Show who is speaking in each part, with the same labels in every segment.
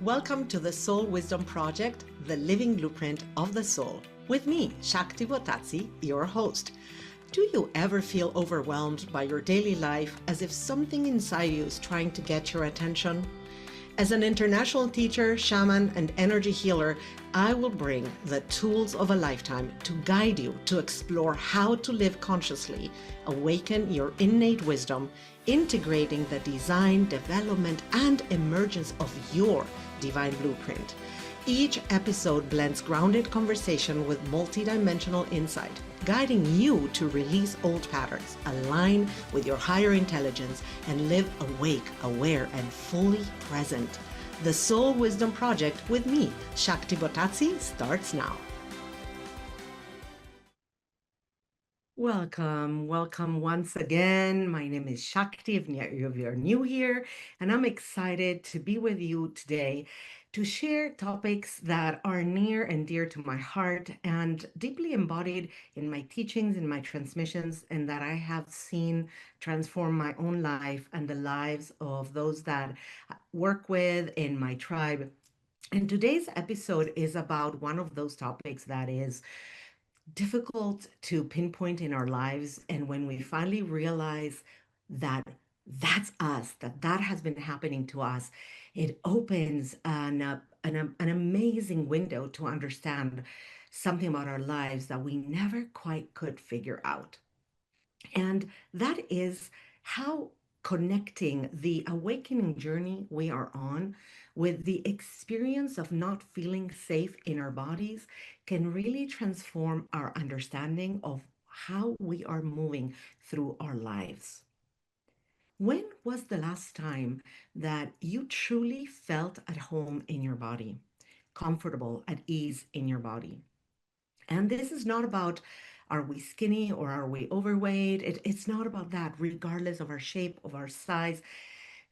Speaker 1: Welcome to the Soul Wisdom Project, the living blueprint of the soul, with me, Shakti Bottazzi, your host. Do you ever feel overwhelmed by your daily life as if something inside you is trying to get your attention? As an international teacher, shaman, and energy healer, I will bring the tools of a lifetime to guide you to explore how to live consciously, awaken your innate wisdom, integrating the design, development, and emergence of your divine blueprint. Each episode blends grounded conversation with multidimensional insight, guiding you to release old patterns, align with your higher intelligence, and live awake, aware, and fully present. The Soul Wisdom Project with me, Shakti Bottazzi, starts now. Welcome once again. My name is Shakti, if you're new here, and I'm excited to be with you today to share topics that are near and dear to my heart and deeply embodied in my teachings, in my transmissions, and that I have seen transform my own life and the lives of those that I work with in my tribe. And today's episode is about one of those topics that is difficult to pinpoint in our lives. And when we finally realize that that's us, that has been happening to us, it opens an amazing window to understand something about our lives that we never quite could figure out. And that is how connecting the awakening journey we are on with the experience of not feeling safe in our bodies can really transform our understanding of how we are moving through our lives. When was the last time that you truly felt at home in your body, comfortable, at ease in your body? And this is not about are we skinny or are we overweight? It's not about that, regardless of our shape, of our size.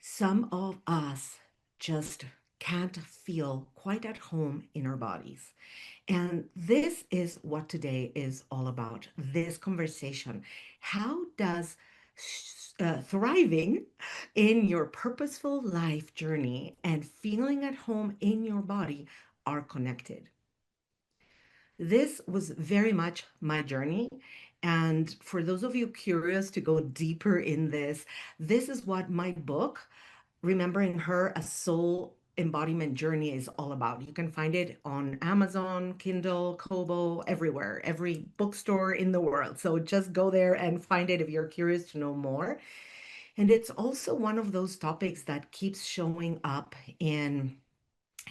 Speaker 1: Some of us just can't feel quite at home in our bodies. And this is what today is all about, this conversation. How does thriving in your purposeful life journey and feeling at home in your body are connected? This was very much my journey. And for those of you curious to go deeper in this is what my book, Remembering Her, a Soul Embodiment Journey, is all about. You can find it on Amazon, Kindle, Kobo, everywhere, every bookstore in the world. So just go there and find it if you're curious to know more. And it's also one of those topics that keeps showing up in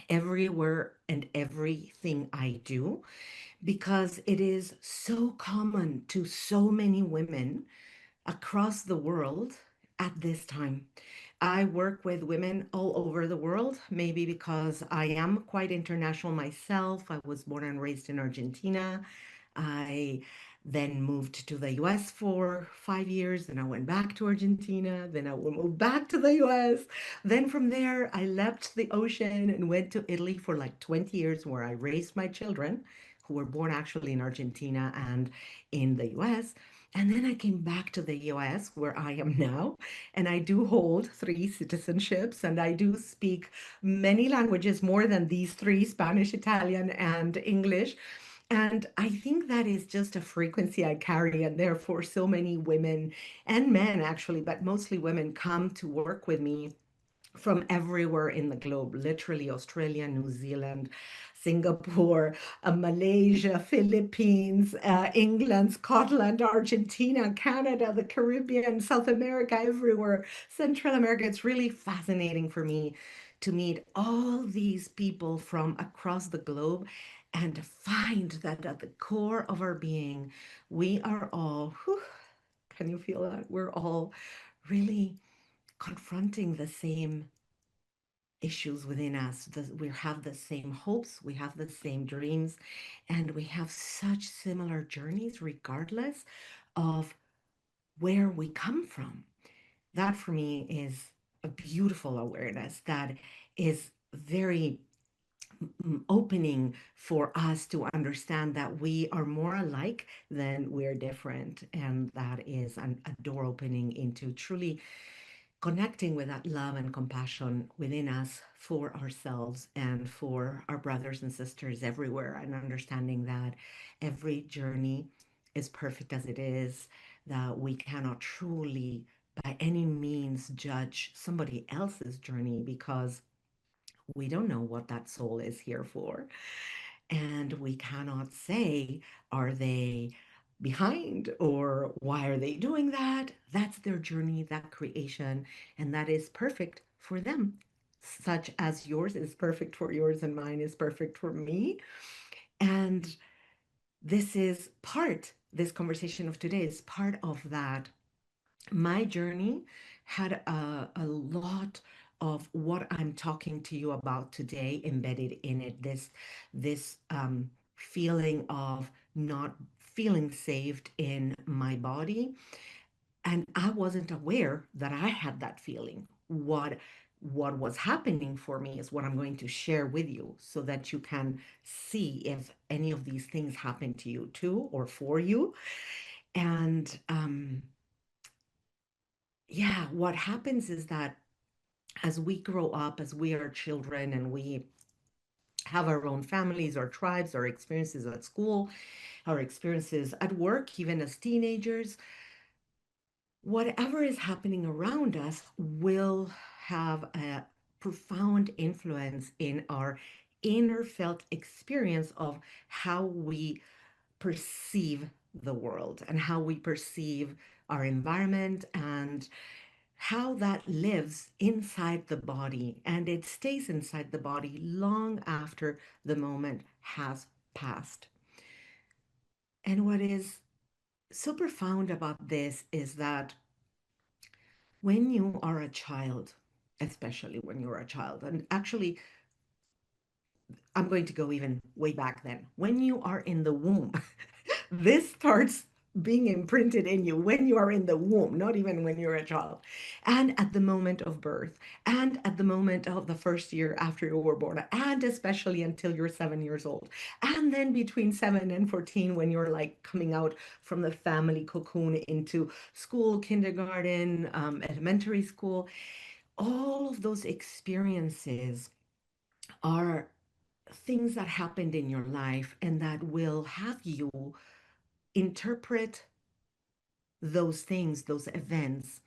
Speaker 1: everywhere and everything I do because it is so common to so many women across the world at this time. I work with women all over the world, maybe because I am quite international myself. I was born and raised in Argentina. I then moved to the US for 5 years. Then I went back to Argentina. Then I moved back to the US. Then from there, I leapt the ocean and went to Italy for like 20 years, where I raised my children who were born actually in Argentina and in the US. And then I came back to the US, where I am now, and I do hold three citizenships, and I do speak many languages, more than these three: Spanish, Italian, and English. And I think that is just a frequency I carry, and therefore so many women and men actually, but mostly women, come to work with me from everywhere in the globe, literally Australia, New Zealand, Singapore, Malaysia, Philippines, England, Scotland, Argentina, Canada, the Caribbean, South America, everywhere, Central America. It's really fascinating for me to meet all these people from across the globe and find that at the core of our being, we are all, whew, can you feel that? We're all really confronting the same issues within us. We have the same hopes, we have the same dreams, and we have such similar journeys, regardless of where we come from. That for me is a beautiful awareness that is very opening for us to understand that we are more alike than we're different. And that is a door opening into truly connecting with that love and compassion within us for ourselves and for our brothers and sisters everywhere, and understanding that every journey is perfect as it is, that we cannot truly by any means judge somebody else's journey because we don't know what that soul is here for. And we cannot say, are they behind or why are they doing that? That's their journey, that creation, and that is perfect for them, such as yours is perfect for yours and mine is perfect for me. And this conversation of today is part of that. My journey had a lot of what I'm talking to you about today embedded in it. This feeling of not feeling saved in my body, and I wasn't aware that I had that feeling. What was happening for me is what I'm going to share with you so that you can see if any of these things happen to you too or for you. And yeah, what happens is that as we grow up, as we are children and we have our own families, our tribes, our experiences at school, our experiences at work, even as teenagers, whatever is happening around us will have a profound influence in our inner felt experience of how we perceive the world and how we perceive our environment and how that lives inside the body, and it stays inside the body long after the moment has passed. And what is so profound about this is that when you are a child, especially when you're a child, and actually, I'm going to go even way back then, when you are in the womb, this starts being imprinted in you when you are in the womb, not even when you're a child, and at the moment of birth, and at the moment of the first year after you were born, and especially until you're 7 years old. And then between 7 and 14, when you're like coming out from the family cocoon into school, kindergarten, elementary school, all of those experiences are things that happened in your life and that will have you interpret those things, those events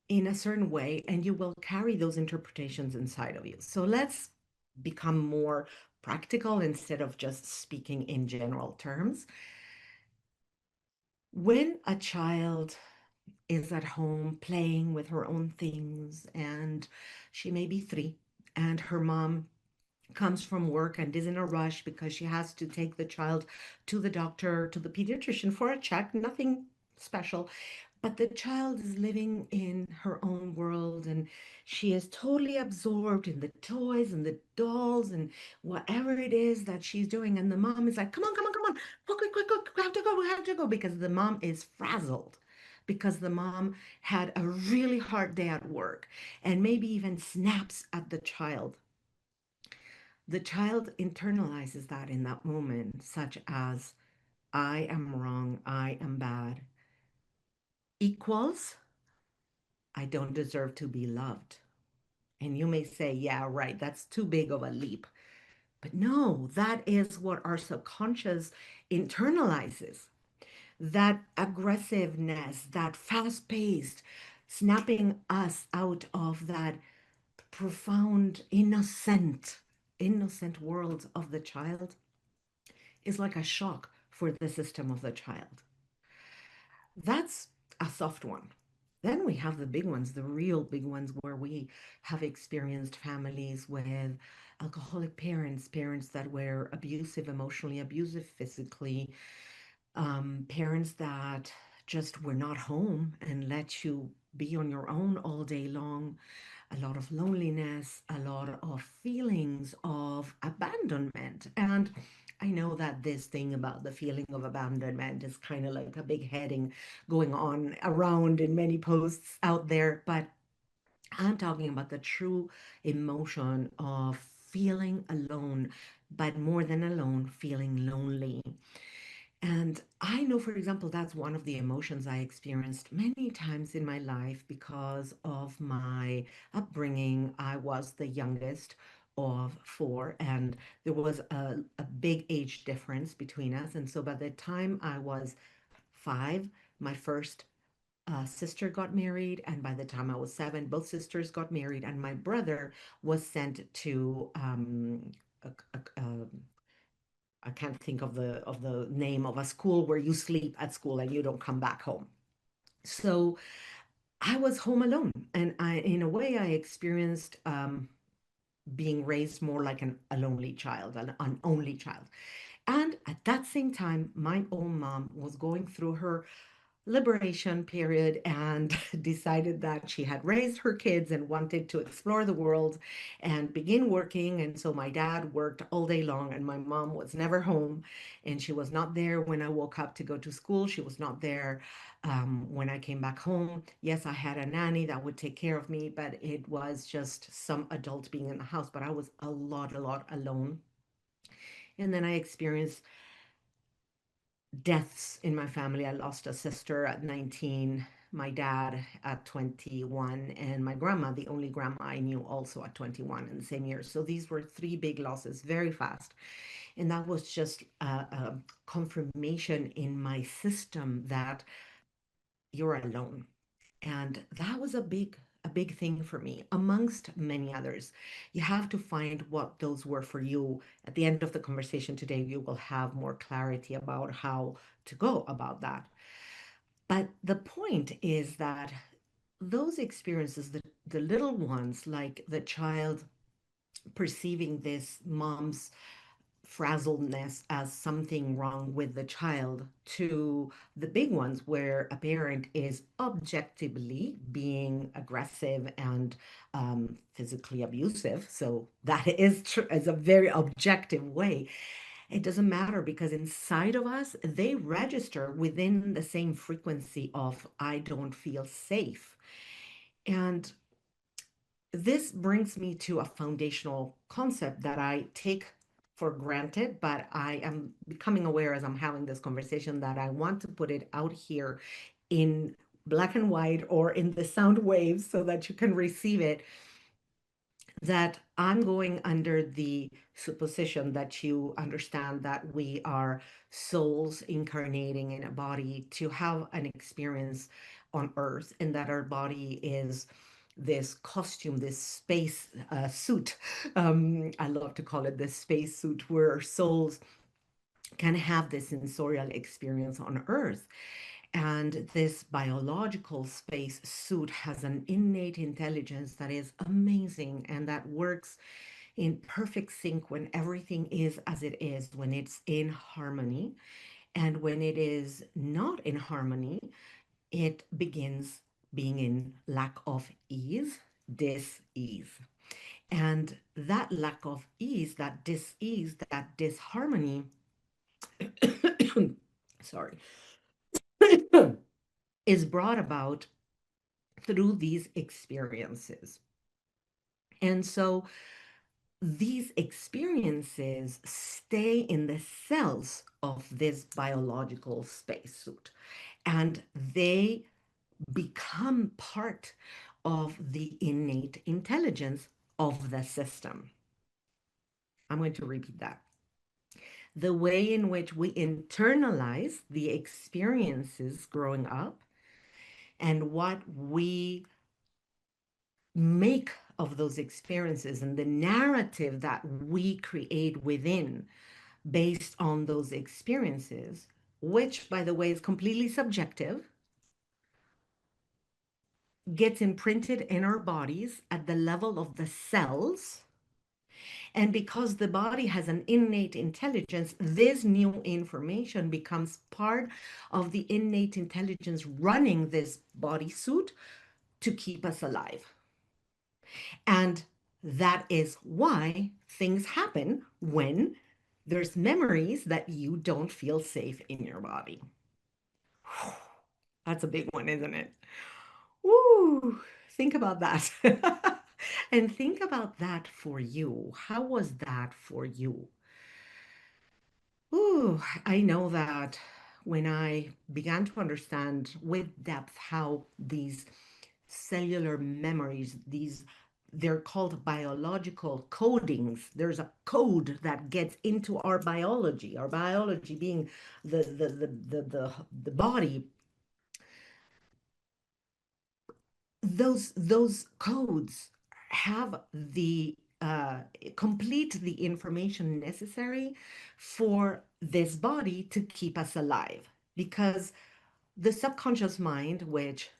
Speaker 1: in a certain way, and you will carry those interpretations inside of you. So let's become more practical instead of just speaking in general terms. When a child is at home playing with her own things, and she may be 3, and her mom comes from work and is in a rush because she has to take the child to the doctor, to the pediatrician for a check, nothing special. But the child is living in her own world and she is totally absorbed in the toys and the dolls and whatever it is that she's doing. And the mom is like, come on, come on, come on, quick, quick, quick, quick, we have to go, we have to go, because the mom is frazzled. Because the mom had a really hard day at work and maybe even snaps at the child internalizes that in that moment, such as, I am wrong, I am bad, equals, I don't deserve to be loved. And you may say, yeah, right, that's too big of a leap. But no, that is what our subconscious internalizes. That aggressiveness, that fast paced, snapping us out of that profound, innocent world of the child is like a shock for the system of the child. That's a soft one. Then we have the big ones, the real big ones, where we have experienced families with alcoholic parents, parents that were abusive, emotionally abusive, physically, parents that just were not home and let you be on your own all day long, a lot of loneliness, a lot of feelings of abandonment. And I know that this thing about the feeling of abandonment is kind of like a big heading going on around in many posts out there, but I'm talking about the true emotion of feeling alone, but more than alone, feeling lonely. And I know, for example, that's one of the emotions I experienced many times in my life because of my upbringing. I was the youngest of four, and there was a big age difference between us. And so by the time I was five, my first sister got married, and by the time I was seven, both sisters got married, and my brother was sent to I can't think of the name of a school where you sleep at school and you don't come back home. So I was home alone, and in a way, I experienced being raised more like a lonely child, an only child. And at that same time, my own mom was going through her liberation period and decided that she had raised her kids and wanted to explore the world and begin working. And so my dad worked all day long, and my mom was never home. And she was not there when I woke up to go to school. She was not there when I came back home. Yes, I had a nanny that would take care of me, but it was just some adult being in the house. But I was a lot alone. And then I experienced deaths in my family. I lost a sister at 19, my dad at 21, and my grandma, the only grandma I knew, also at 21 in the same year. So these were three big losses very fast. And that was just a confirmation in my system that you're alone. And that was a big thing for me, amongst many others. You have to find what those were for you. At the end of the conversation today, you will have more clarity about how to go about that. But the point is that those experiences, the little ones, like the child perceiving this mom's frazzledness as something wrong with the child, to the big ones where a parent is objectively being aggressive and physically abusive. So that is a very objective way. It doesn't matter because inside of us, they register within the same frequency of I don't feel safe. And this brings me to a foundational concept that I take for granted, but I am becoming aware as I'm having this conversation that I want to put it out here in black and white or in the sound waves so that you can receive it, that I'm going under the supposition that you understand that we are souls incarnating in a body to have an experience on earth, and that our body is this costume, this space suit. I love to call it the space suit, where souls can have this sensorial experience on earth. And this biological space suit has an innate intelligence that is amazing and that works in perfect sync when everything is as it is, when it's in harmony. And when it is not in harmony, it begins being in lack of ease, dis-ease. And that lack of ease, that dis-ease, that disharmony, sorry, is brought about through these experiences. And so these experiences stay in the cells of this biological spacesuit, and they become part of the innate intelligence of the system. I'm going to repeat that. The way in which we internalize the experiences growing up and what we make of those experiences and the narrative that we create within based on those experiences, which, by the way, is completely subjective, gets imprinted in our bodies at the level of the cells. And because the body has an innate intelligence, this new information becomes part of the innate intelligence running this bodysuit to keep us alive. And that is why things happen when there's memories that you don't feel safe in your body. That's a big one, isn't it? Woo! Think about that. And think about that for you. How was that for you? Ooh, I know that when I began to understand with depth how these cellular memories, they're called biological codings. There's a code that gets into our biology being the body. Those codes have the complete the information necessary for this body to keep us alive, because the subconscious mind, which,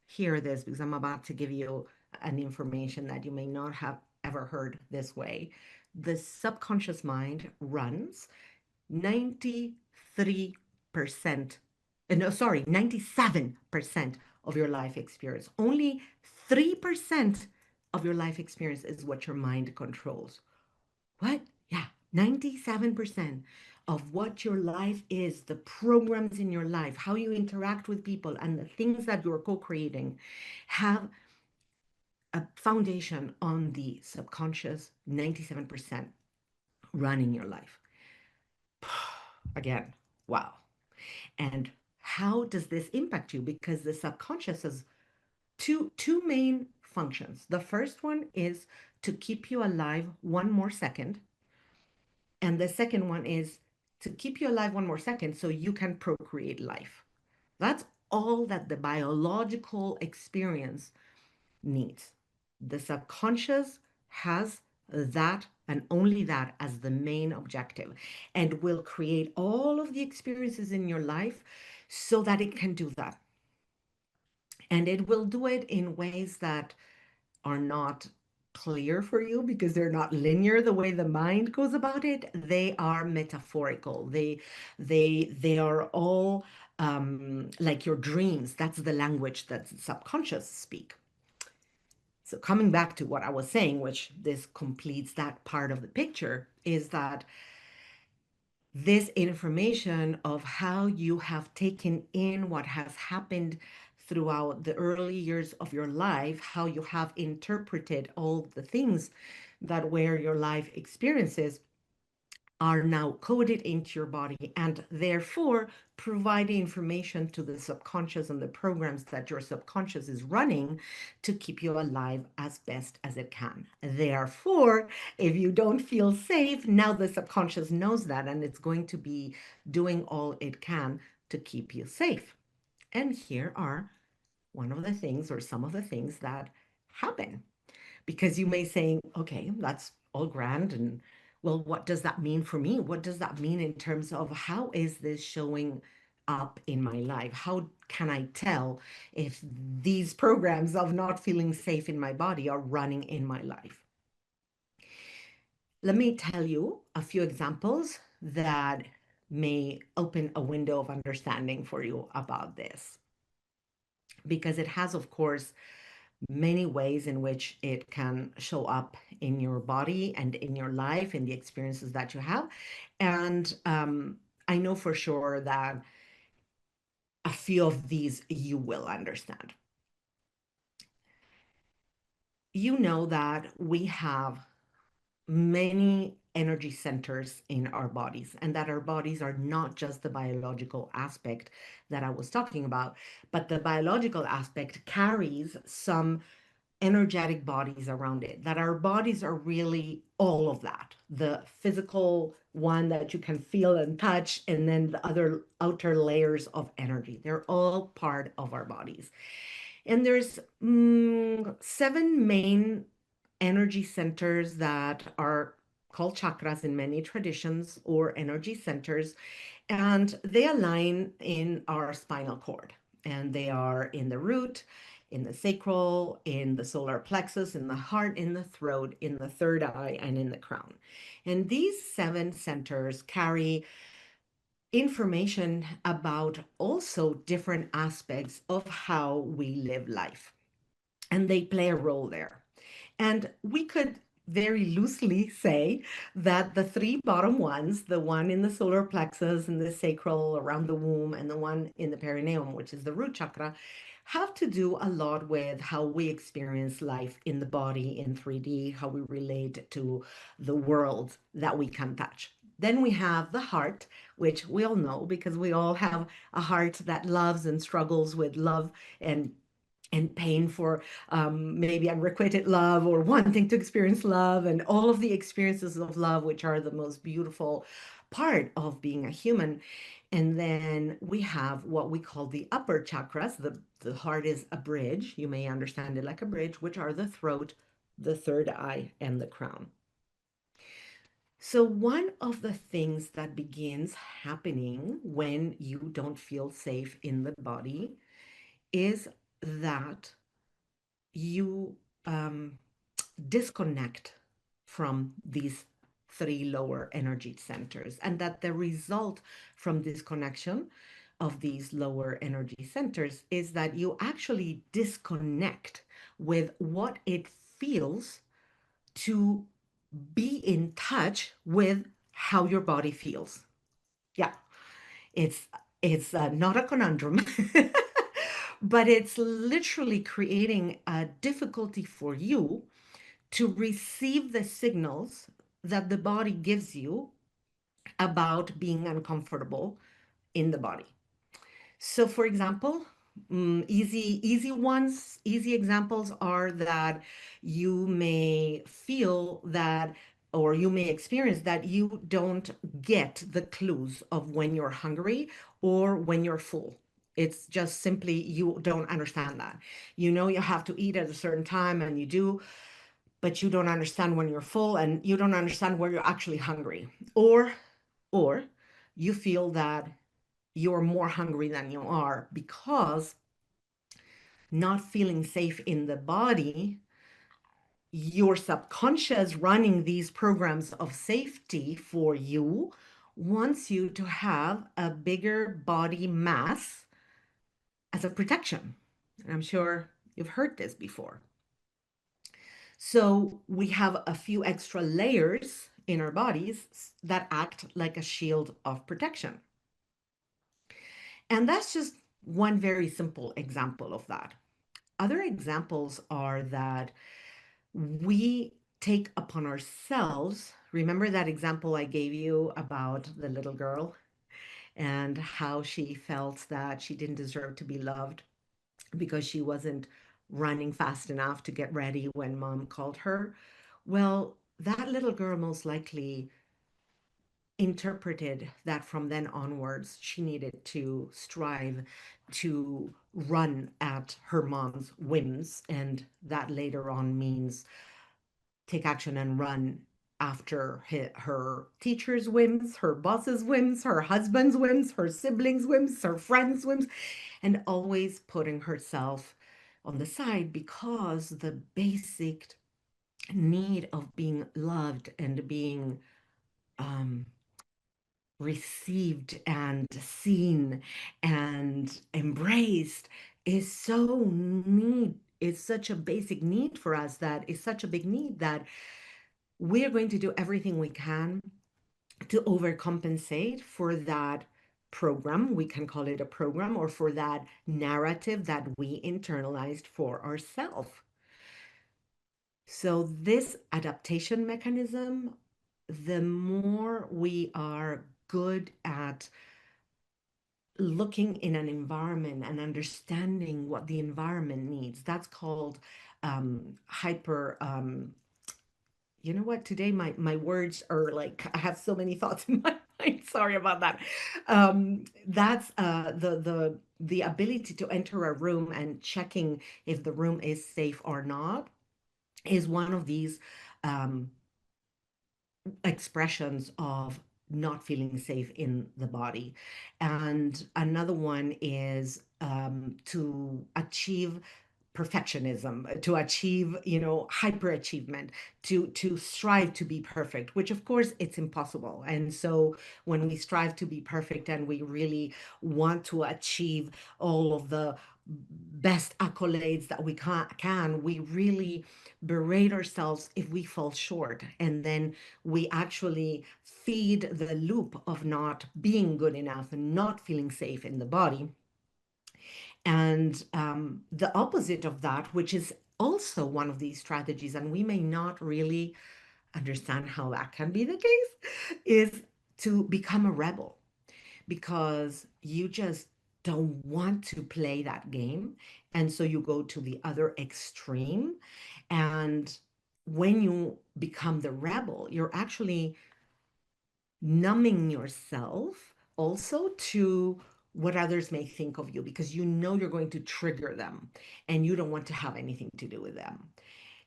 Speaker 1: hear this because I'm about to give you an information that you may not have ever heard this way. The subconscious mind runs 93%, no, sorry, 97% of your life experience. Only 3% of your life experience is what your mind controls. What? Yeah, 97% of what your life is, the programs in your life, how you interact with people, and the things that you're co creating have a foundation on the subconscious 97% running your life. Again, wow. And how does this impact you? Because the subconscious has two main functions. The first one is to keep you alive one more second, and the second one is to keep you alive one more second so you can procreate life. That's all that the biological experience needs. The subconscious has that and only that as the main objective, and will create all of the experiences in your life so that it can do that. And it will do it in ways that are not clear for you because they're not linear the way the mind goes about it. They are metaphorical. They are all like your dreams. That's the language that the subconscious speak. So coming back to what I was saying, which this completes that part of the picture, is that this information of how you have taken in what has happened throughout the early years of your life, how you have interpreted all the things that were your life experiences, are now coded into your body and therefore provide information to the subconscious and the programs that your subconscious is running to keep you alive as best as it can. Therefore, if you don't feel safe, now the subconscious knows that and it's going to be doing all it can to keep you safe. And here are one of the things or some of the things that happen, because you may say, okay, that's all grand. And well, what does that mean for me? What does that mean in terms of how is this showing up in my life? How can I tell if these programs of not feeling safe in my body are running in my life? Let me tell you a few examples that may open a window of understanding for you about this, because it has, of course, many ways in which it can show up in your body and in your life, in the experiences that you have. And I know for sure that a few of these you will understand. You know that we have many energy centers in our bodies, and that our bodies are not just the biological aspect that I was talking about, but the biological aspect carries some energetic bodies around it, that our bodies are really all of that, the physical one that you can feel and touch, and then the other outer layers of energy. They're all part of our bodies. And there's seven main energy centers that are called chakras in many traditions, or energy centers, and they align in our spinal cord. And they are in the root, in the sacral, in the solar plexus, in the heart, in the throat, in the third eye, and in the crown. And these seven centers carry information about also different aspects of how we live life, and they play a role there. And we could very loosely say that the three bottom ones, the one in the solar plexus and the sacral around the womb, and the one in the perineum, which is the root chakra, have to do a lot with how we experience life in the body in 3D, how we relate to the world that we can touch. Then we have the heart, which we all know because we all have a heart that loves and struggles with love and pain for maybe unrequited love or wanting to experience love and all of the experiences of love, which are the most beautiful part of being a human. And then we have what we call the upper chakras. The heart is a bridge. You may understand it like a bridge, which are the throat, the third eye, and the crown. So, one of the things that begins happening when you don't feel safe in the body is that you disconnect from these three lower energy centers, and that the result from disconnection of these lower energy centers is that you actually disconnect with what it feels to be in touch with how your body feels. Yeah, it's not a conundrum, but it's literally creating a difficulty for you to receive the signals that the body gives you about being uncomfortable in the body. So, for example, easy examples are that you may feel that, or you may experience that you don't get the clues of when you're hungry or when you're full. It's just simply you don't understand that. You know you have to eat at a certain time and you do, but you don't understand when you're full and you don't understand where you're actually hungry. Or you feel that you're more hungry than you are because not feeling safe in the body, your subconscious running these programs of safety for you wants you to have a bigger body mass as a protection. And I'm sure you've heard this before. So we have a few extra layers in our bodies that act like a shield of protection. And that's just one very simple example of that. Other examples are that we take upon ourselves. Remember that example I gave you about the little girl and how she felt that she didn't deserve to be loved because she wasn't running fast enough to get ready when mom called her? Well, that little girl most likely interpreted that from then onwards, she needed to strive to run at her mom's whims. And that later on means take action and run after her teacher's whims, her boss's whims, her husband's whims, her siblings' whims, her friends' whims, and always putting herself on the side because the basic need of being loved and being um, received and seen and embraced is so need is such a basic need for us, that is such a big need that we're going to do everything we can to overcompensate for that program. We can call it a program, or for that narrative that we internalized for ourselves. So this adaptation mechanism, the more we are good at looking in an environment and understanding what the environment needs, that's called hyper you know what, today my words are like, I have so many thoughts in my mind, sorry about that. That's the ability to enter a room and checking if the room is safe or not is one of these um, expressions of not feeling safe in the body. And another one is to achieve perfectionism, to achieve, hyperachievement, to strive to be perfect, which of course it's impossible. And so when we strive to be perfect and we really want to achieve all of the best accolades that we can, we really berate ourselves if we fall short. And then we actually feed the loop of not being good enough and not feeling safe in the body. And the opposite of that, which is also one of these strategies, and we may not really understand how that can be the case, is to become a rebel because you just don't want to play that game. And so you go to the other extreme. And when you become the rebel, you're actually numbing yourself also to what others may think of you because you know you're going to trigger them and you don't want to have anything to do with them.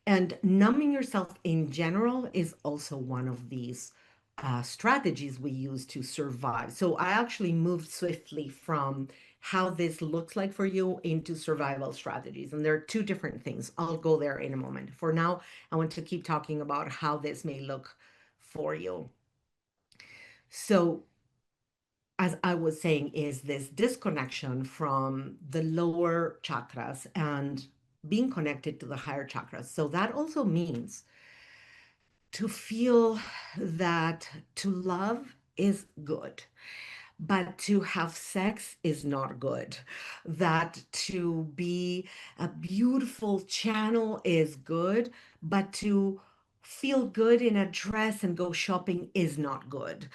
Speaker 1: And numbing yourself in general is also one of these strategies we use to survive. So I actually moved swiftly from how this looks like for you into survival strategies. And there are two different things. I'll go there in a moment. For now, I want to keep talking about how this may look for you. So, as I was saying, is this disconnection from the lower chakras and being connected to the higher chakras. So that also means to feel that to love is good, but to have sex is not good. That to be a beautiful channel is good, but to feel good in a dress and go shopping is not good.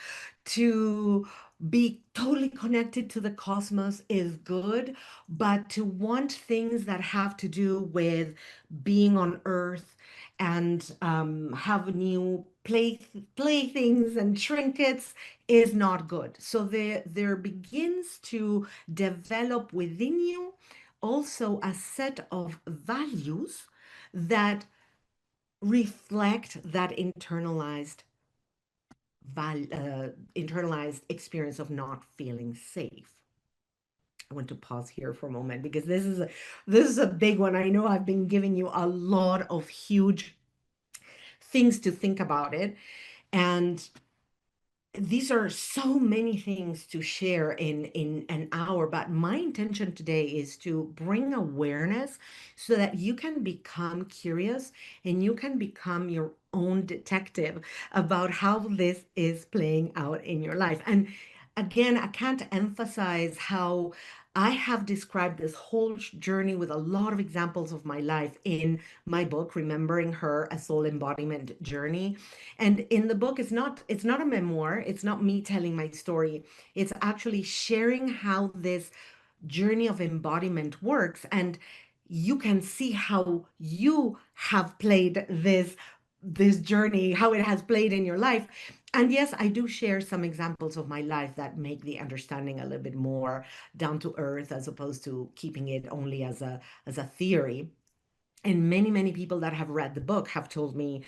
Speaker 1: To be totally connected to the cosmos is good, but to want things that have to do with being on Earth and have new playthings and trinkets is not good. So there begins to develop within you also a set of values that reflect that internalized experience of not feeling safe. I want to pause here for a moment because this is a big one. I know I've been giving you a lot of huge things to think about it. And these are so many things to share in an hour, but my intention today is to bring awareness so that you can become curious and you can become your own detective about how this is playing out in your life. And again, I can't emphasize how I have described this whole journey with a lot of examples of my life in my book, Remembering Her, A Soul Embodiment Journey. And in the book, it's not a memoir, it's not me telling my story. It's actually sharing how this journey of embodiment works. And you can see how you have played this journey, how it has played in your life. And yes, I do share some examples of my life that make the understanding a little bit more down to earth as opposed to keeping it only as a theory. And many people that have read the book have told me,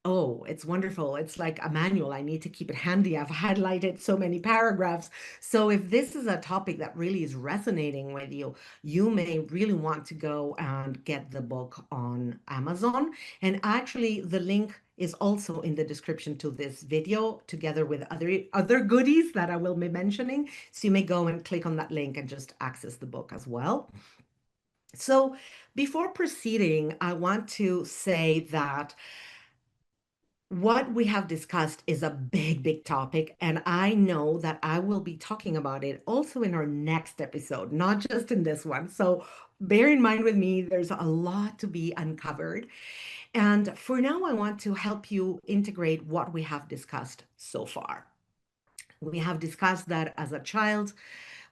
Speaker 1: oh, it's wonderful. It's like a manual. I need to keep it handy. I've highlighted so many paragraphs. So if this is a topic that really is resonating with you, you may really want to go and get the book on Amazon. And actually, the link is also in the description to this video, together with other goodies that I will be mentioning. So you may go and click on that link and just access the book as well. So before proceeding, I want to say that what we have discussed is a big topic, and I know that I will be talking about it also in our next episode, not just in this one. So bear in mind with me, there's a lot to be uncovered. And for now, I want to help you integrate what we have discussed so far. We have discussed that as a child,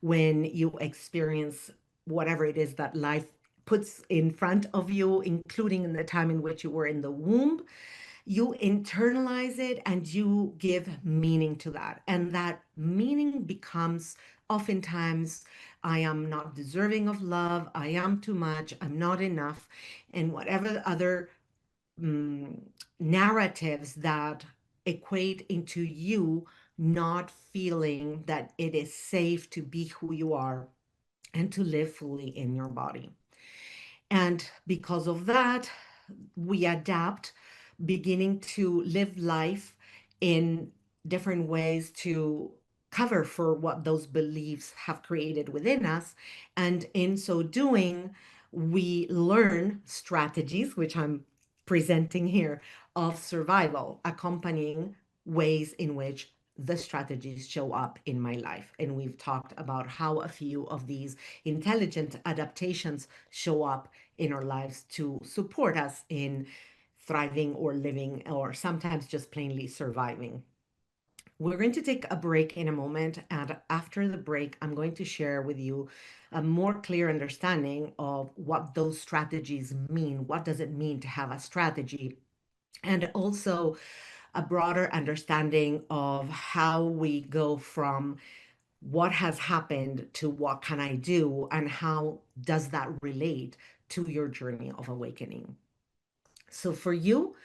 Speaker 1: when you experience whatever it is that life puts in front of you, including in the time in which you were in the womb, you internalize it and you give meaning to that. And that meaning becomes oftentimes, I am not deserving of love, I am too much, I'm not enough, and whatever other mm, narratives that equate into you not feeling that it is safe to be who you are and to live fully in your body. And because of that, we adapt, beginning to live life in different ways to cover for what those beliefs have created within us. And in so doing, we learn strategies, which I'm presenting here, of survival, accompanying ways in which the strategies show up in my life. And we've talked about how a few of these intelligent adaptations show up in our lives to support us in thriving or living or sometimes just plainly surviving. We're going to take a break in a moment, and after the break, I'm going to share with you a more clear understanding of what those strategies mean. What does it mean to have a strategy? And also a broader understanding of how we go from what has happened to what can I do, and how does that relate to your journey of awakening. So for you,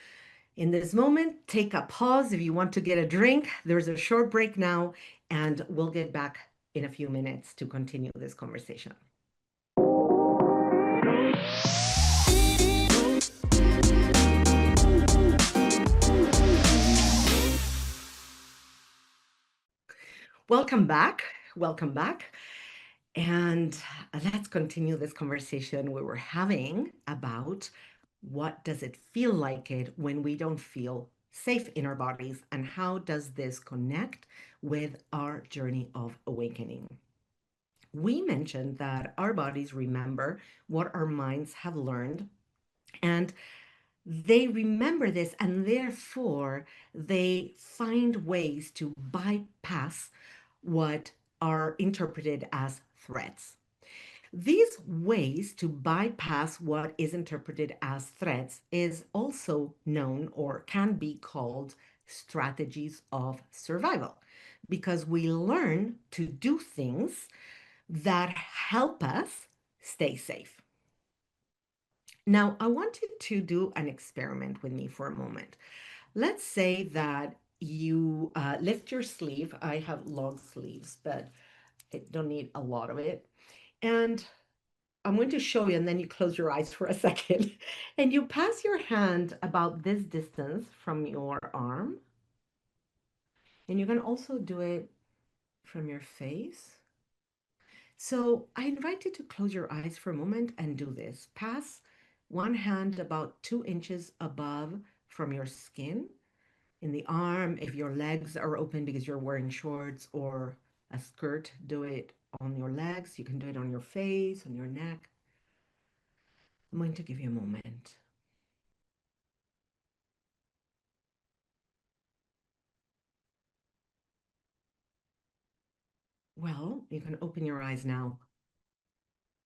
Speaker 1: in this moment, take a pause if you want to get a drink. There's a short break now, and we'll get back in a few minutes to continue this conversation. Welcome back. Welcome back. And let's continue this conversation we were having about what does it feel like it when we don't feel safe in our bodies, and how does this connect with our journey of awakening. We mentioned that our bodies remember what our minds have learned, and they remember this, and therefore they find ways to bypass what are interpreted as threats. These ways to bypass what is interpreted as threats is also known, or can be called, strategies of survival, because we learn to do things that help us stay safe. Now, I want you to do an experiment with me for a moment. Let's say that you lift your sleeve. I have long sleeves, but I don't need a lot of it. And I'm going to show you, and then you close your eyes for a second. And you pass your hand about this distance from your arm. And you can also do it from your face. So I invite you to close your eyes for a moment and do this. Pass one hand about 2 inches above from your skin in the arm. If your legs are open because you're wearing shorts or a skirt, do it on your legs. You can do it on your face, on your neck. I'm going to give you a moment. Well, you can open your eyes now.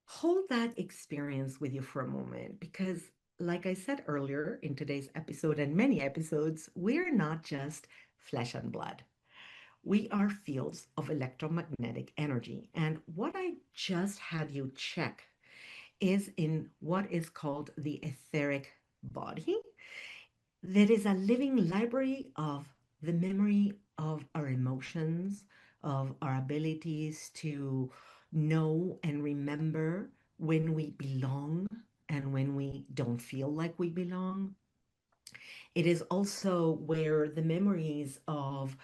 Speaker 1: Hold that experience with you for a moment, because, like I said earlier in today's episode and many episodes, we're not just flesh and blood. We are fields of electromagnetic energy. And what I just had you check is in what is called the etheric body. That is a living library of the memory of our emotions, of our abilities to know and remember when we belong and when we don't feel like we belong. It is also where the memories of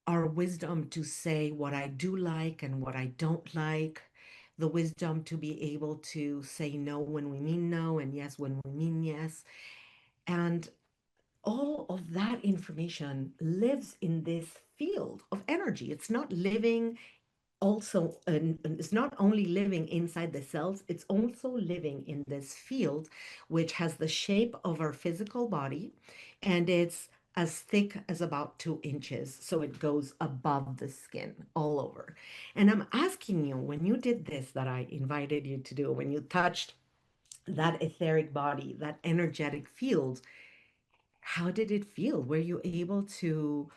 Speaker 1: our wisdom to say what I do like and what I don't like, the wisdom to be able to say no when we mean no and yes when we mean yes. And all of that information lives in this field of energy. It's not living also, and it's not only living inside the cells, it's also living in this field, which has the shape of our physical body, and it's as thick as about 2 inches. So it goes above the skin all over. And I'm asking you, when you did this that I invited you to do, when you touched that etheric body, that energetic field, how did it feel? Were you able to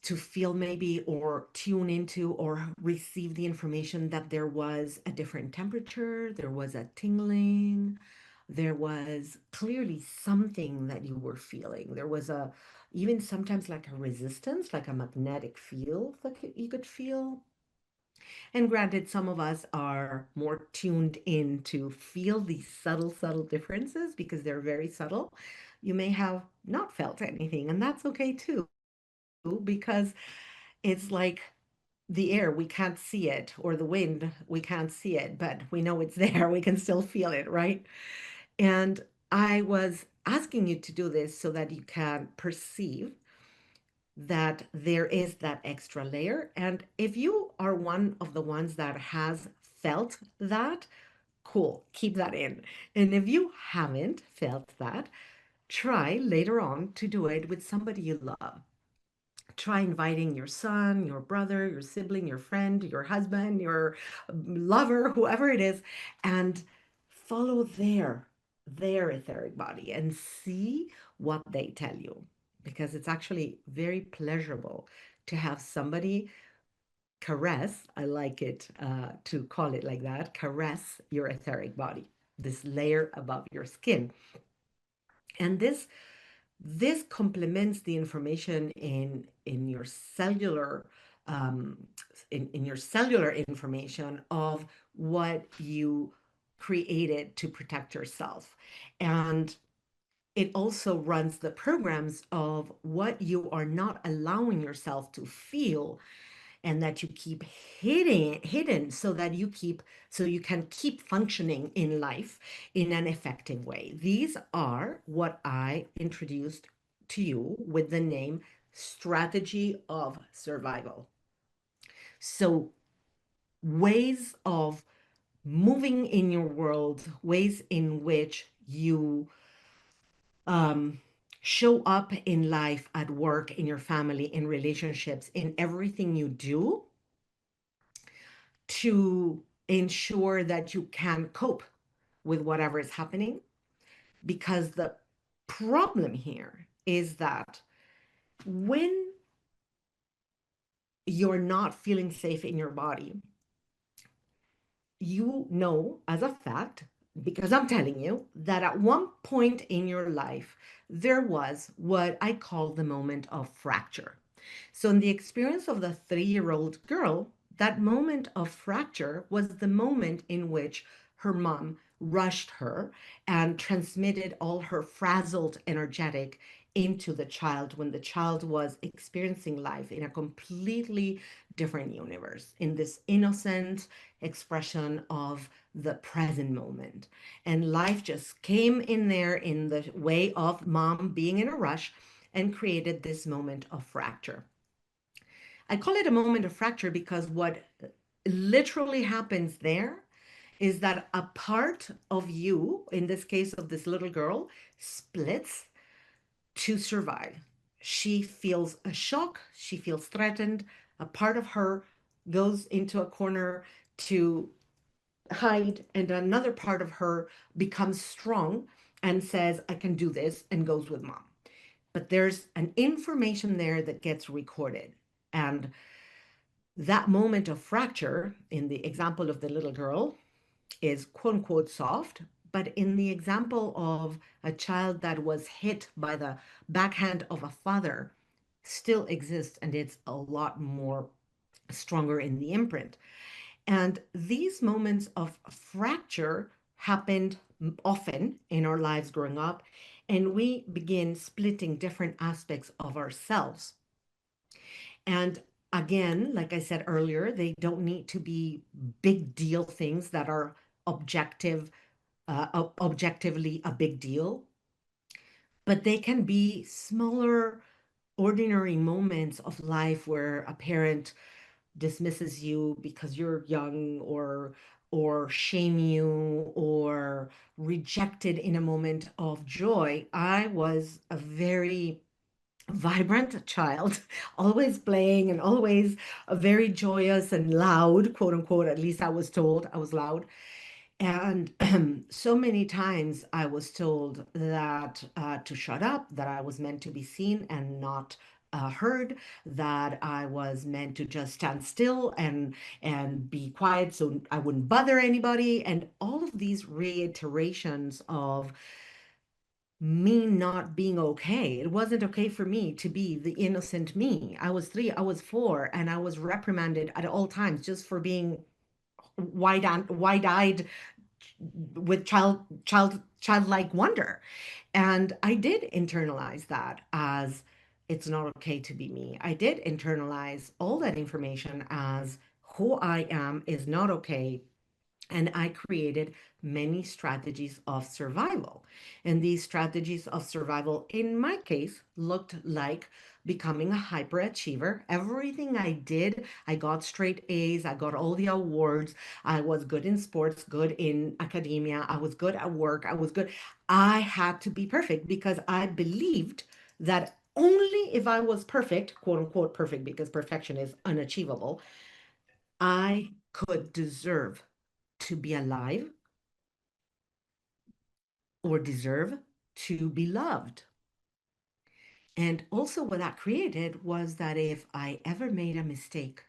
Speaker 1: feel maybe, or tune into, or receive the information that there was a different temperature, there was a tingling, there was clearly something that you were feeling. There was a, even sometimes like a resistance, like a magnetic field that you could feel. And granted, some of us are more tuned in to feel these subtle, subtle differences because they're very subtle. You may have not felt anything, and that's okay too, because it's like the air, we can't see it, or the wind, we can't see it, but we know it's there. We can still feel it, right? And I was asking you to do this so that you can perceive that there is that extra layer. And if you are one of the ones that has felt that, cool, keep that in. And if you haven't felt that, try later on to do it with somebody you love. Try inviting your son, your brother, your sibling, your friend, your husband, your lover, whoever it is, and follow their etheric body and see what they tell you, because it's actually very pleasurable to have somebody caress. I like it to call it like that, caress your etheric body, this layer above your skin. And this complements the information in your cellular um, in your cellular information of what you created to protect yourself. And it also runs the programs of what you are not allowing yourself to feel, and that you keep hidden so that you can keep functioning in life in an effective way. These are what I introduced to you with the name strategy of survival. So ways of moving in your world, ways in which you um, show up in life, at work, in your family, in relationships, in everything you do, to ensure that you can cope with whatever is happening. Because the problem here is that when you're not feeling safe in your body, you know as a fact, because I'm telling you, that at one point in your life, there was what I call the moment of fracture. So, in the experience of the 3-year-old girl, that moment of fracture was the moment in which her mom rushed her and transmitted all her frazzled energetic into the child, when the child was experiencing life in a completely different universe, in this innocent expression of the present moment. And life just came in there in the way of mom being in a rush and created this moment of fracture. I call it a moment of fracture because what literally happens there is that a part of you, in this case of this little girl, splits to survive. She feels a shock, she feels threatened. A part of her goes into a corner to hide, and another part of her becomes strong and says, I can do this, and goes with mom. But there's an information there that gets recorded. And that moment of fracture, in the example of the little girl, is quote unquote soft. But in the example of a child that was hit by the backhand of a father, still exists, and it's a lot more stronger in the imprint. And these moments of fracture happened often in our lives growing up, and we begin splitting different aspects of ourselves. And again, like I said earlier, they don't need to be big deal things that are objective, objectively a big deal, but they can be smaller, ordinary moments of life where a parent dismisses you because you're young, or shame you, or rejected in a moment of joy. I was a very vibrant child, always playing and always very joyous and loud, quote unquote. At least I was told I was loud. And so many times I was told that to shut up, that I was meant to be seen and not heard, that I was meant to just stand still and be quiet so I wouldn't bother anybody, and all of these reiterations of me not being okay. It wasn't okay for me to be the innocent me. I was 3, I was 4, and I was reprimanded at all times just for being wide-eyed with childlike wonder. And I did internalize that as it's not okay to be me. I did internalize all that information as who I am is not okay, and I created many strategies of survival. And these strategies of survival, in my case, looked like becoming a hyperachiever. Everything I did, I got straight A's, I got all the awards, I was good in sports, good in academia, I was good at work, I was good. I had to be perfect because I believed that only if I was perfect, quote unquote perfect, because perfection is unachievable, I could deserve to be alive or deserve to be loved. And also, what that created was that if I ever made a mistake,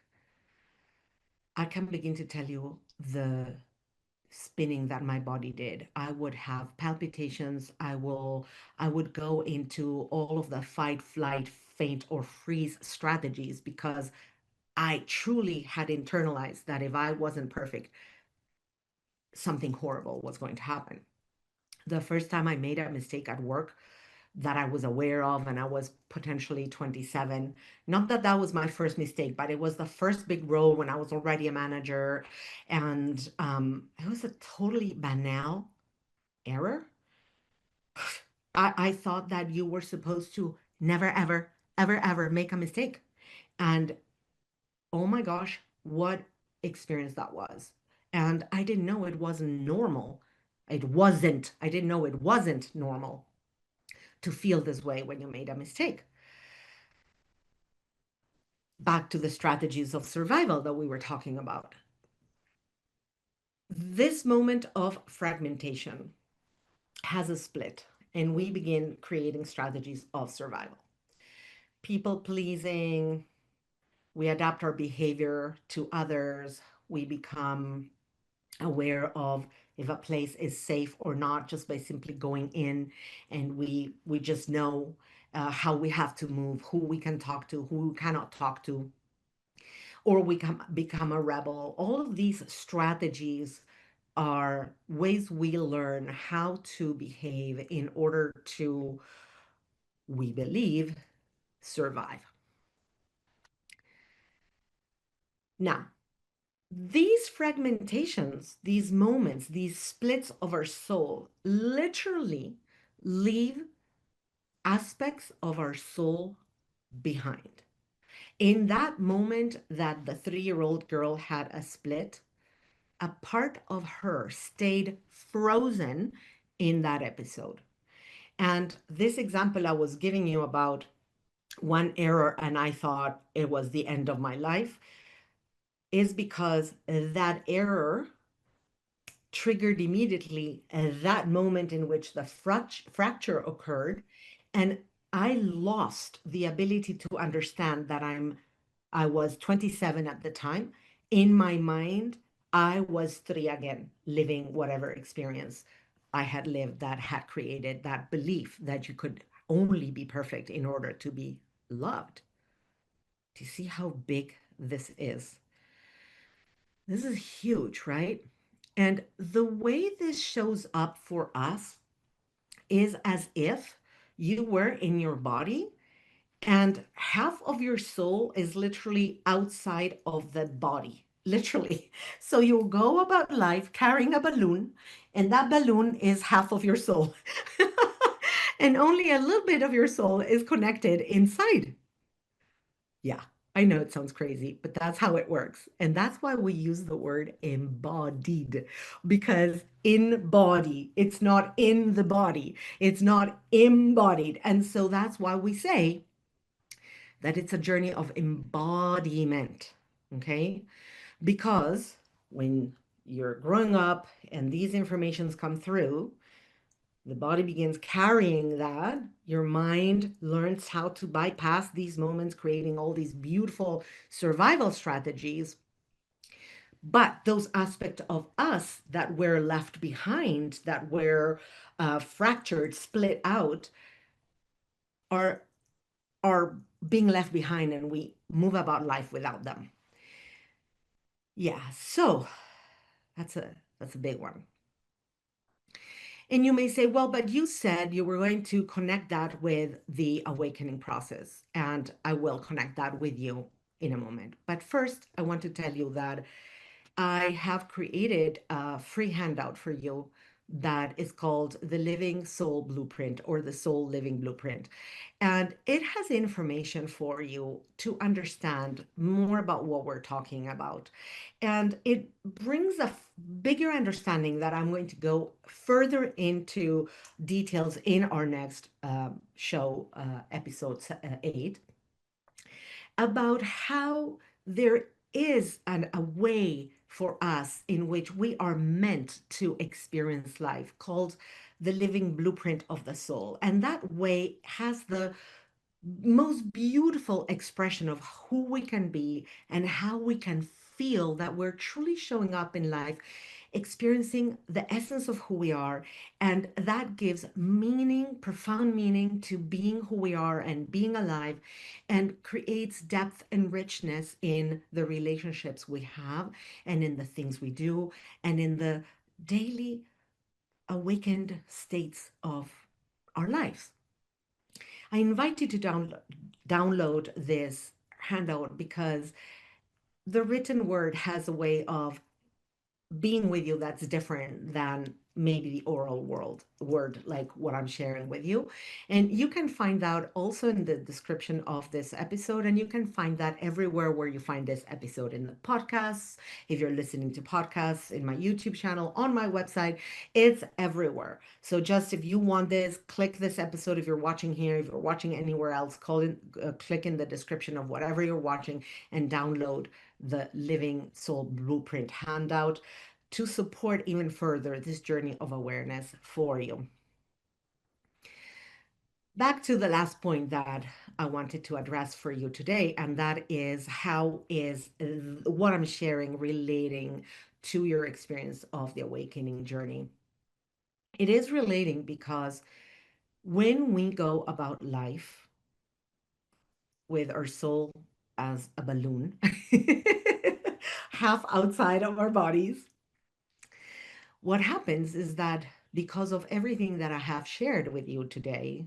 Speaker 1: I can begin to tell you the spinning that my body did. I would have palpitations. I would go into all of the fight, flight, faint, or freeze strategies because I truly had internalized that if I wasn't perfect, something horrible was going to happen. The first time I made a mistake at work that I was aware of, and I was potentially 27. Not that that was my first mistake, but it was the first big role when I was already a manager. And it was a totally banal error. I thought that you were supposed to never, ever, ever, ever make a mistake. And oh my gosh, what experience that was. And I didn't know it wasn't normal. It wasn't. I didn't know it wasn't normal to feel this way when you made a mistake. Back to the strategies of survival that we were talking about. This moment of fragmentation has a split, and we begin creating strategies of survival. People pleasing, we adapt our behavior to others, we become aware of if a place is safe or not just by simply going in, and we just know how we have to move, who we can talk to, who we cannot talk to, or we can become a rebel. All of these strategies are ways we learn how to behave in order to, we believe, survive. Now, these fragmentations, these moments, these splits of our soul literally leave aspects of our soul behind. In that moment that the 3-year-old girl had a split, a part of her stayed frozen in that episode. And this example I was giving you about one error, and I thought it was the end of my life, is because that error triggered immediately that moment in which the fracture occurred. And I lost the ability to understand that I was 27 at the time. In my mind, I was 3 again, living whatever experience I had lived that had created that belief that you could only be perfect in order to be loved. Do you see how big this is? This is huge, right? And the way this shows up for us is as if you were in your body and half of your soul is literally outside of the body, literally. So you go about life carrying a balloon, and that balloon is half of your soul. And only a little bit of your soul is connected inside. Yeah, I know it sounds crazy, but that's how it works. And that's why we use the word embodied, because in body, it's not in the body, it's not embodied. And so that's why we say that it's a journey of embodiment. Okay. Because when you're growing up and these informations come through, the body begins carrying that. Your mind learns how to bypass these moments, creating all these beautiful survival strategies. But those aspects of us that were left behind, that were fractured, split out, are are being left behind, and we move about life without them. Yeah, so that's a big one. And you may say, well, but you said you were going to connect that with the awakening process, and I will connect that with you in a moment. But first, I want to tell you that I have created a free handout for you that is called the Living Soul Blueprint or the Soul Living Blueprint. And it has information for you to understand more about what we're talking about. And it brings a bigger understanding that I'm going to go further into details in our next show, episode 8, about how there is a way for us in which we are meant to experience life called the living blueprint of the soul. And that way has the most beautiful expression of who we can be and how we can feel that we're truly showing up in life, experiencing the essence of who we are. And that gives meaning, profound meaning to being who we are and being alive, and creates depth and richness in the relationships we have and in the things we do and in the daily awakened states of our lives. I invite you to download this handout because the written word has a way of being with you that's different than maybe the oral world word like what I'm sharing with you. And you can find out also in the description of this episode, and you can find that everywhere where you find this episode, in the podcasts, if you're listening to podcasts, in my YouTube channel, on my website. It's everywhere. So just if you want this, click this episode. If you're watching here, if you're watching anywhere else, click in the description of whatever you're watching and download the Living Soul Blueprint handout to support even further this journey of awareness for you. Back to the last point that I wanted to address for you today, and that is how is what I'm sharing relating to your experience of the awakening journey. It is relating because when we go about life with our soul as a balloon, half outside of our bodies, what happens is that because of everything that I have shared with you today,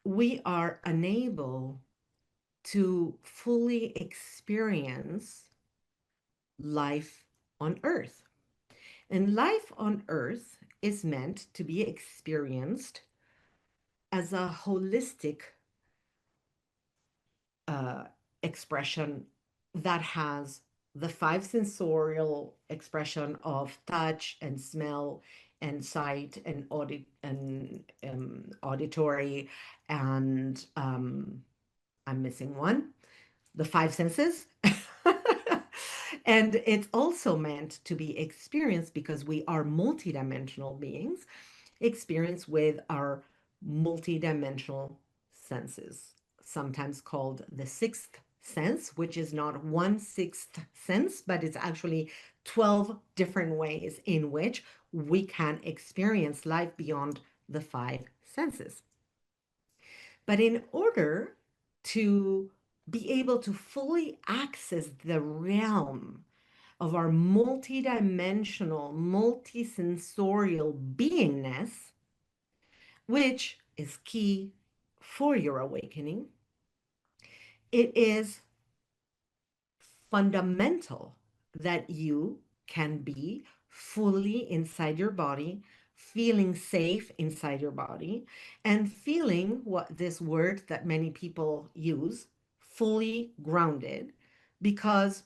Speaker 1: we are unable to fully experience life on earth. And life on earth is meant to be experienced as a holistic uh, expression that has the five sensorial expression of touch and smell and sight and auditory and I'm missing one, the five senses. And it's also meant to be experienced because we are multidimensional beings, experience with our multidimensional senses, sometimes called the sixth sense, which is not one sixth sense, but it's actually 12 different ways in which we can experience life beyond the five senses. But in order to be able to fully access the realm of our multidimensional, multisensorial beingness, which is key for your awakening, it is fundamental that you can be fully inside your body, feeling safe inside your body, and feeling what this word that many people use, fully grounded, because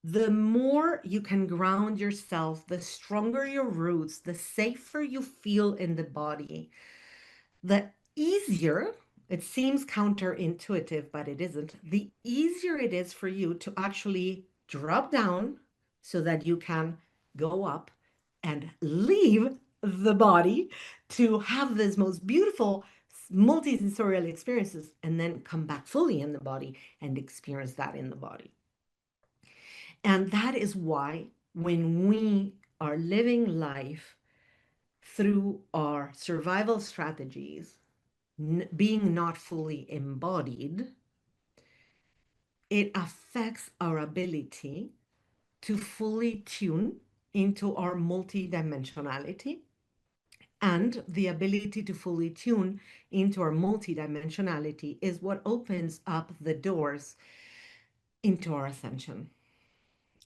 Speaker 1: the more you can ground yourself, the stronger your roots, the safer you feel in the body, the easier, it seems counterintuitive, but it isn't, the easier it is for you to actually drop down so that you can go up and leave the body to have this most beautiful multisensorial experiences and then come back fully in the body and experience that in the body. And that is why when we are living life through our survival strategies, being not fully embodied, it affects our ability to fully tune into our multidimensionality. And the ability to fully tune into our multidimensionality is what opens up the doors into our ascension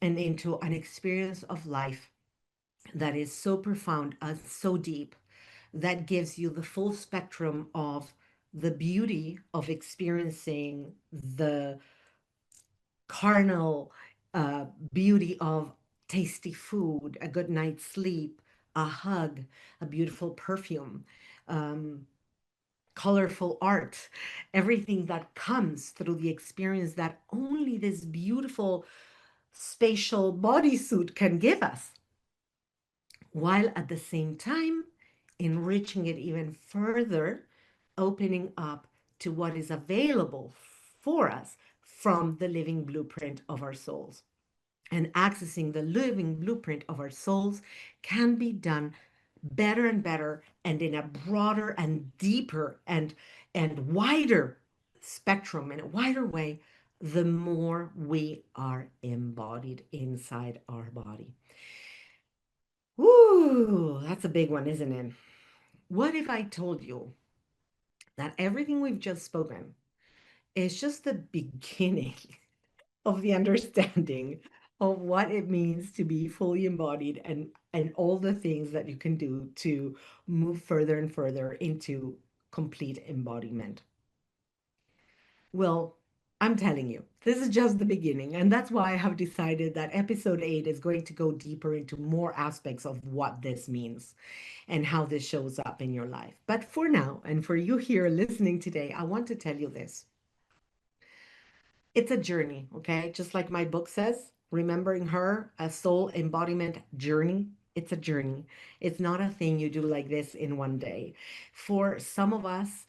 Speaker 1: and into an experience of life that is so profound, so deep, that gives you the full spectrum of the beauty of experiencing the carnal uh, beauty of tasty food, a good night's sleep, a hug, a beautiful perfume, um, colorful art, everything that comes through the experience that only this beautiful spatial bodysuit can give us, while at the same time enriching it even further, opening up to what is available for us from the living blueprint of our souls. And accessing the living blueprint of our souls can be done better and better and in a broader and deeper and wider spectrum, in a wider way, the more we are embodied inside our body. Woo, that's a big one, isn't it? What if I told you that everything we've just spoken is just the beginning of the understanding of what it means to be fully embodied, and all the things that you can do to move further and further into complete embodiment? Well, I'm telling you, this is just the beginning. And that's why I have decided that episode 8 is going to go deeper into more aspects of what this means and how this shows up in your life. But for now, and for you here listening today, I want to tell you this: it's a journey, okay? Just like my book says, Remembering Her, a soul embodiment journey. It's a journey. It's not a thing you do like this in one day. For some of us,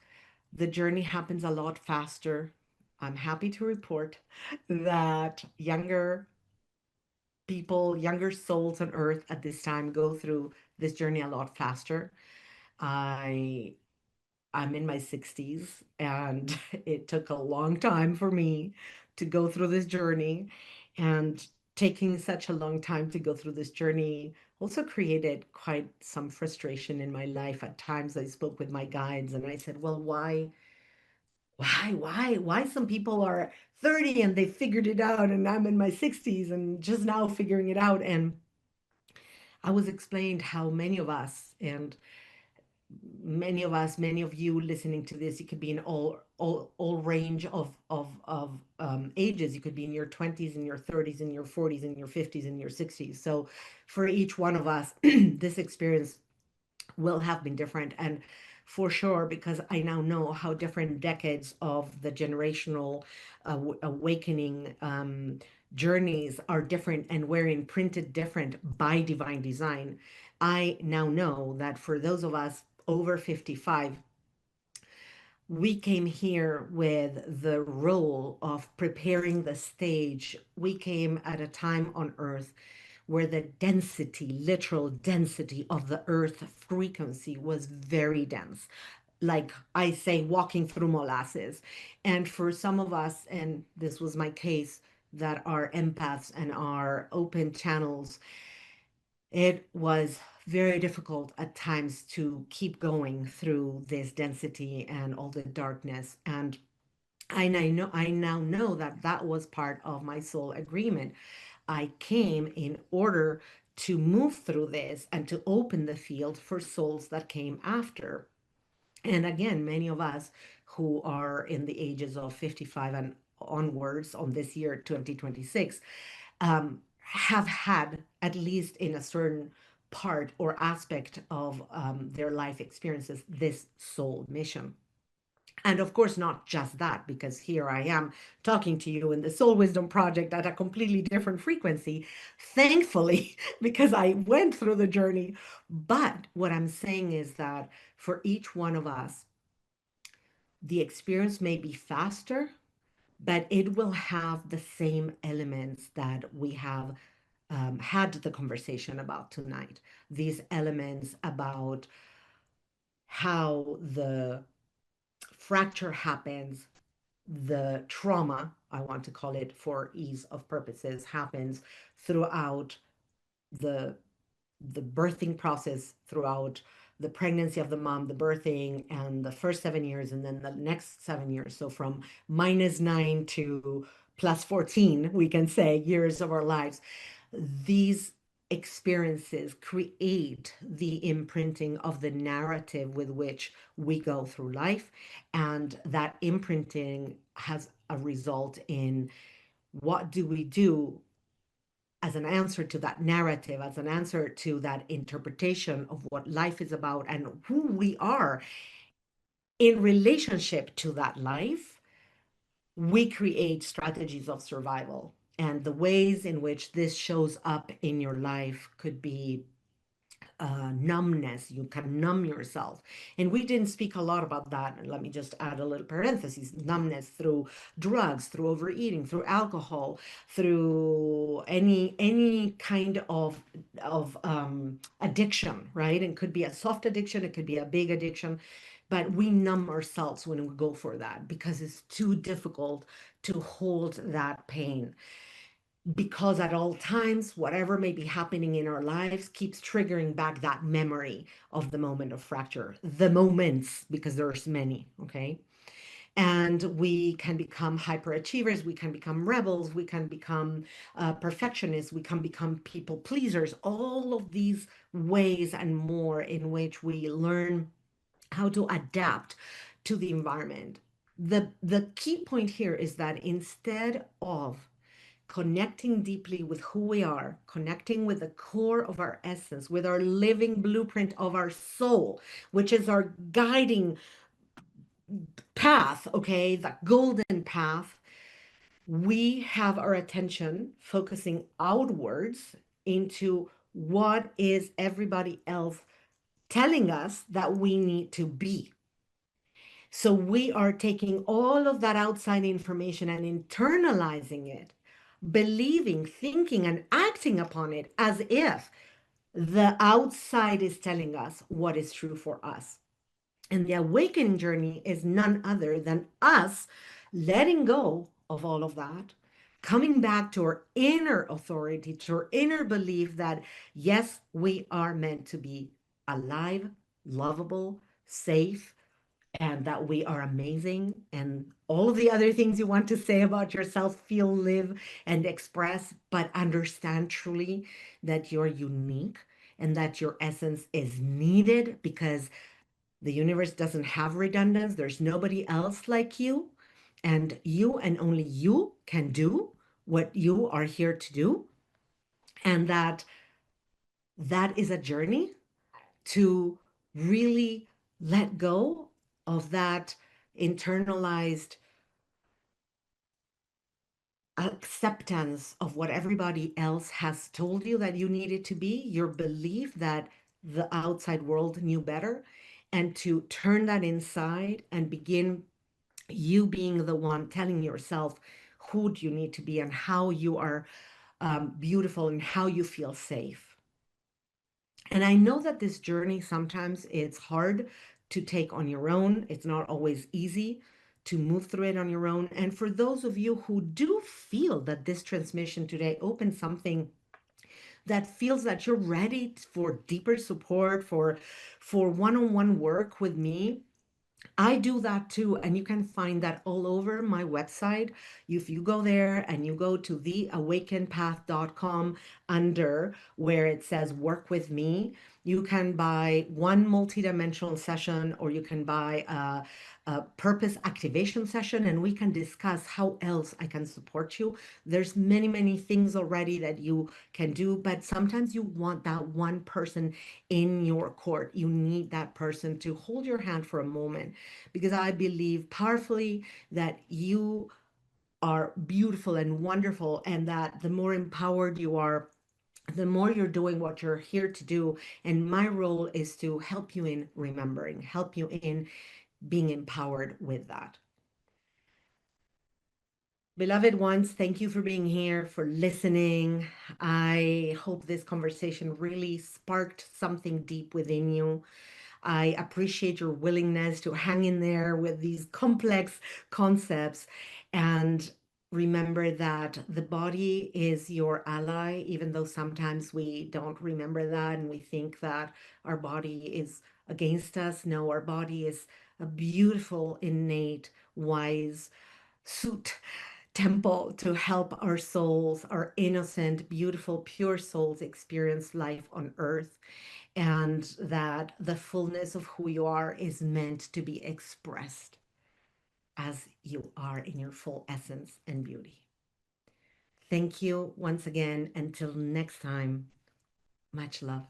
Speaker 1: the journey happens a lot faster. I'm happy to report that younger people, younger souls on earth at this time go through this journey a lot faster. I I'm in my 60s, and it took a long time for me to go through this journey. And taking such a long time to go through this journey also created quite some frustration in my life. At times, I spoke with my guides and I said, well, why some people are 30 and they figured it out, and I'm in my 60s and just now figuring it out. And I was explained how many of you listening to this, you could be in all range of ages. You could be in your 20s, in your 30s, in your 40s, in your 50s, in your 60s. So for each one of us, this experience will have been different. And for sure, because I now know how different decades of the generational awakening journeys are different, and we're imprinted different by divine design. I now know that for those of us over 55, we came here with the role of preparing the stage. We came at a time on earth where the density, literal density of the earth frequency was very dense. Like I say, walking through molasses. And for some of us, and this was my case, that are empaths and are open channels, it was very difficult at times to keep going through this density and all the darkness. And I now know that that was part of my soul agreement. I came in order to move through this and to open the field for souls that came after. And again, many of us who are in the ages of 55 and onwards on this year, 2026, have had, at least in a certain part or aspect of their life experiences, this soul mission. And of course, not just that, because here I am talking to you in the Soul Wisdom Project at a completely different frequency, thankfully, because I went through the journey. But what I'm saying is that for each one of us, the experience may be faster, but it will have the same elements that we have had the conversation about tonight. These elements about how the fracture happens, the trauma, I want to call it for ease of purposes, happens throughout the the birthing process, throughout the pregnancy of the mom, the birthing, and the first 7 years, and then the next 7 years. So from -9 to plus 14, we can say, years of our lives. These experiences create the imprinting of the narrative with which we go through life. And that imprinting has a result in what do we do as an answer to that narrative, as an answer to that interpretation of what life is about and who we are in relationship to that life. We create strategies of survival. And the ways in which this shows up in your life could be numbness. You can numb yourself. And we didn't speak a lot about that. And let me just add a little parenthesis: numbness through drugs, through overeating, through alcohol, through any kind of addiction, right? It could be a soft addiction, it could be a big addiction. But we numb ourselves when we go for that because it's too difficult to hold that pain, because at all times, whatever may be happening in our lives keeps triggering back that memory of the moment of fracture, the moments, because there's many, okay? And we can become hyperachievers, we can become rebels, we can become perfectionists, we can become people pleasers, all of these ways and more in which we learn how to adapt to the environment. The key point here is that instead of connecting deeply with who we are, connecting with the core of our essence, with our living blueprint of our soul, which is our guiding path, okay, the golden path, we have our attention focusing outwards into what is everybody else telling us that we need to be. So we are taking all of that outside information and internalizing it, believing, thinking, and acting upon it as if the outside is telling us what is true for us. And the awakening journey is none other than us letting go of all of that, coming back to our inner authority, to our inner belief that, yes, we are meant to be alive, lovable, safe, and that we are amazing, and all of the other things you want to say about yourself, feel, live, and express, but understand truly that you're unique and that your essence is needed because the universe doesn't have redundance. There's nobody else like you, and you and only you can do what you are here to do. And that is a journey to really let go of that internalized acceptance of what everybody else has told you that you needed to be, your belief that the outside world knew better, and to turn that inside and begin you being the one telling yourself who you need to be and how you are beautiful and how you feel safe. And I know that this journey sometimes it's hard to take on your own. It's not always easy to move through it on your own. And for those of you who do feel that this transmission today opens something that feels that you're ready for deeper support, for one-on-one work with me, I do that too, and you can find that all over my website. If you go there and you go to theawakenpath.com under where it says work with me, you can buy one multidimensional session or you can buy a purpose activation session and we can discuss how else I can support you. There's many, many things already that you can do, but sometimes you want that one person in your court. You need that person to hold your hand for a moment because I believe powerfully that you are beautiful and wonderful, and that the more empowered you are, the more you're doing what you're here to do. And my role is to help you in remembering, help you in being empowered with that. Beloved ones, thank you for being here, for listening. I hope this conversation really sparked something deep within you. I appreciate your willingness to hang in there with these complex concepts and remember that the body is your ally, even though sometimes we don't remember that and we think that our body is against us. No, our body is a beautiful, innate, wise suit temple to help our souls, our innocent, beautiful, pure souls experience life on earth, and that the fullness of who you are is meant to be expressed as you are in your full essence and beauty. Thank you once again. Until next time, much love.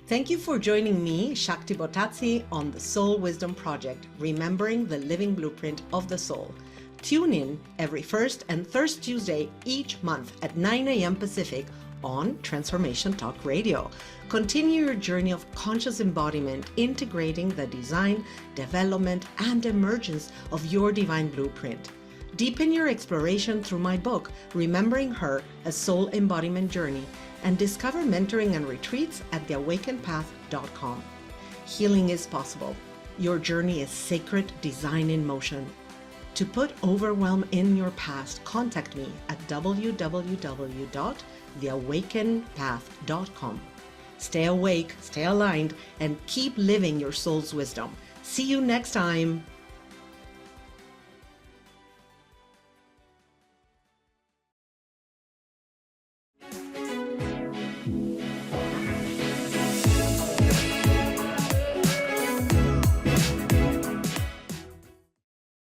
Speaker 1: Thank you for joining me, Shakti Bottazzi, on the Soul Wisdom Project, Remembering the Living Blueprint of the Soul. Tune in every first and third Tuesday each month at 9 a.m. Pacific on Transformation Talk Radio. Continue your journey of conscious embodiment, integrating the design, development, and emergence of your divine blueprint. Deepen your exploration through my book, Remembering Her, A Soul Embodiment Journey, and discover mentoring and retreats at theawakenedpath.com. Healing is possible. Your journey is sacred design in motion. To put overwhelm in your past, contact me at www.theawakenedpath.com. Stay awake, stay aligned, and keep living your soul's wisdom. See you next time.